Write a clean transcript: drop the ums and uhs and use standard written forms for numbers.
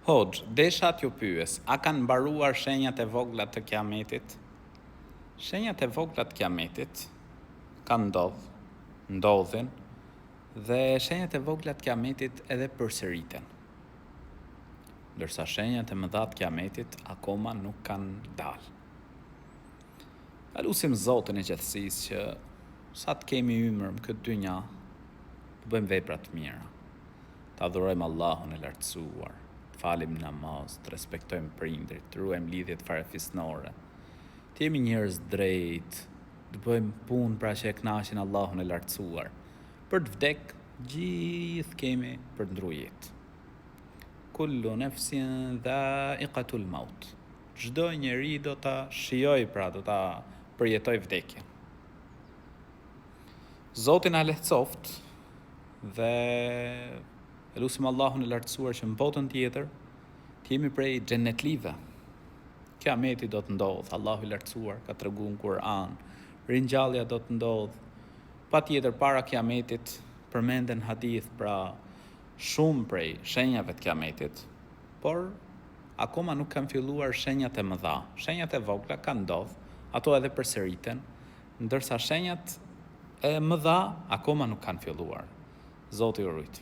Hoxh, desha t'ju pyes, a kanë mbaruar shenjat e vogla të kiametit? Shenjat e vogla të kiametit kanë ndodhin, dhe shenjat e vogla të kiametit edhe përsëriten. Ndërsa shenjat e mëdha të kiametit akoma nuk kanë dalë. Lutim Zotin e gjithësisë që sa të kemi ymër në këtë dynja, të bëjmë vepra të mira, të adhurojmë Allahun e lartësuar, të falim namaz, të respektojmë prindrit, të ruajmë lidhjet farefisnore, të jemi njerëz drejt, të bëjmë punë pra që e kënaqin Allahun e lartësuar. Për të vdek, gjithë kemi për të ndruar jetë. Kullu nafsin dha'iqatul maut. Çdo njeri do ta shijoj, pra do ta përjetoj vdekjen. Zoti na lehtësoft dhe lutim Allahun e lartësuar që në botën tjetër të jemi prej xhenetlive. Kiameti do të ndodh, Allahu i lartësuar ka treguar në Kur'an, ringjallja do të ndodh. Patjetër para kiametit përmenden hadith, pra shumë prej shenjave të kiametit, por akoma nuk kanë filluar shenjat e mëdha. Shenjat e vogla kanë ndodh, ato edhe përsëriten, ndërsa shenjat e mëdha akoma nuk kanë filluar. Zoti ju rujt.